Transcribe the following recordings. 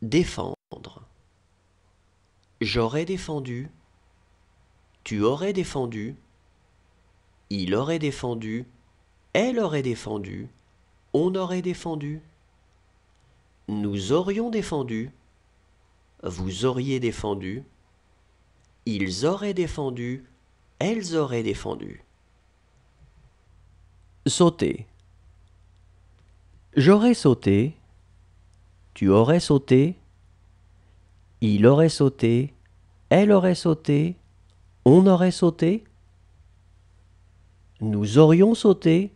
Défendre. J'aurais défendu. Tu aurais défendu. Il aurait défendu. Elle aurait défendu. On aurait défendu. Nous aurions défendu. Vous auriez défendu. Ils auraient défendu. Elles auraient défendu. Sauter. J'aurais sauté. Tu aurais sauté. Il aurait sauté. Elle aurait sauté. On aurait sauté. Nous aurions sauté.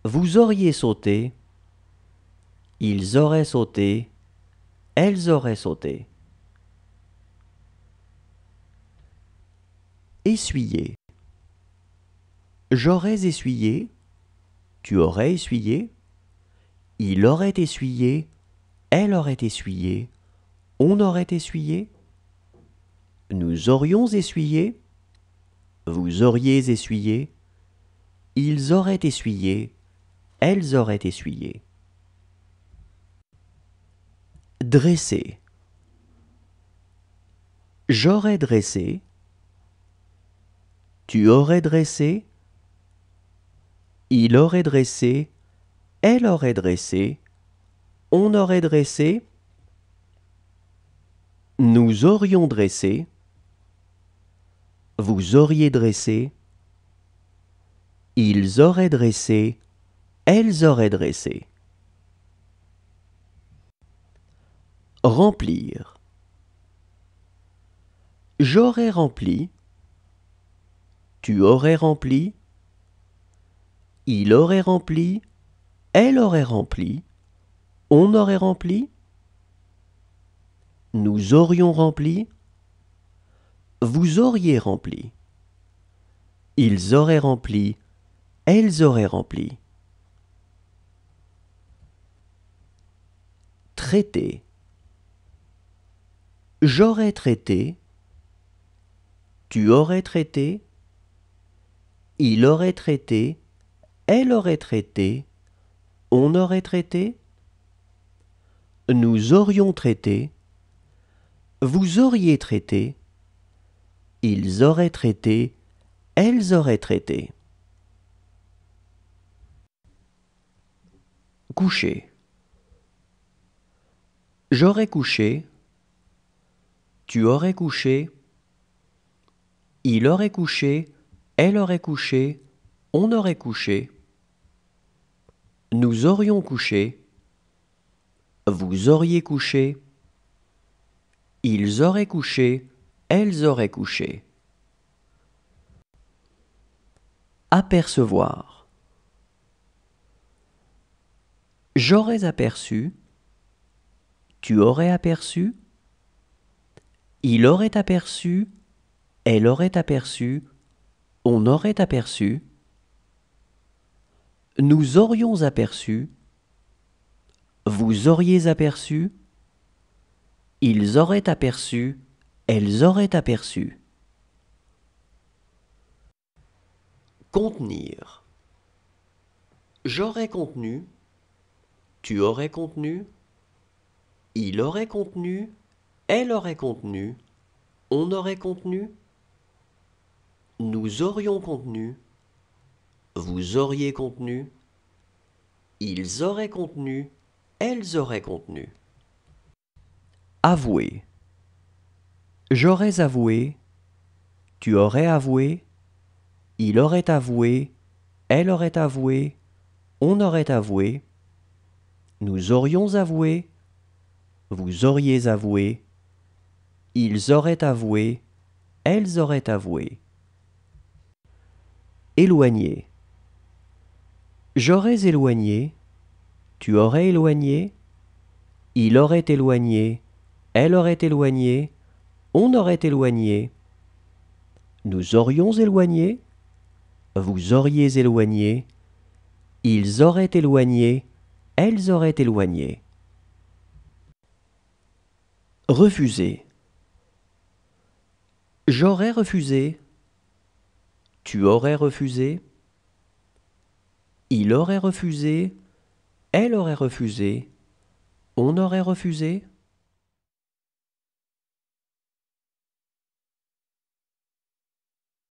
Vous auriez sauté. Ils auraient sauté. Elles auraient sauté. Essuyer. J'aurais essuyé. Tu aurais essuyé. Il aurait essuyé. Elle aurait essuyé. On aurait essuyé. Nous aurions essuyé. Vous auriez essuyé. Ils auraient essuyé. Elles auraient essuyé. Dresser. J'aurais dressé. Tu aurais dressé. Il aurait dressé. Elle aurait dressé. On aurait dressé. Nous aurions dressé. Vous auriez dressé. Ils auraient dressé. Elles auraient dressé. Remplir. J'aurais rempli. Tu aurais rempli. Il aurait rempli. Elle aurait rempli. On aurait rempli. Nous aurions rempli. Vous auriez rempli. Ils auraient rempli. Elles auraient rempli. Traiter. J'aurais traité. Tu aurais traité. Il aurait traité. Elle aurait traité. On aurait traité. Nous aurions traité. Vous auriez traité. Ils auraient traité. Elles auraient traité. Coucher. J'aurais couché. Tu aurais couché. Il aurait couché. Elle aurait couché. On aurait couché. Nous aurions couché. Vous auriez couché. Ils auraient couché. Elles auraient couché. Apercevoir. J'aurais aperçu. Tu aurais aperçu. Il aurait aperçu. Elle aurait aperçu. On aurait aperçu. Nous aurions aperçu. Vous auriez aperçu. Ils auraient aperçu. Elles auraient aperçu. Contenir. J'aurais contenu. Tu aurais contenu. Il aurait contenu. Elle aurait contenu. On aurait contenu. Nous aurions contenu. Vous auriez contenu. Ils auraient contenu. Elles auraient contenu. Avouer. J'aurais avoué. Tu aurais avoué. Il aurait avoué. Elle aurait avoué. On aurait avoué. Nous aurions avoué. Vous auriez avoué. Ils auraient avoué. Elles auraient avoué. Éloigner. J'aurais éloigné. Tu aurais éloigné. Il aurait éloigné. Elle aurait éloigné. On aurait éloigné. Nous aurions éloigné. Vous auriez éloigné. Ils auraient éloigné. Elles auraient éloigné. Refuser. J'aurais refusé. Tu aurais refusé. Il aurait refusé. Elle aurait refusé. On aurait refusé.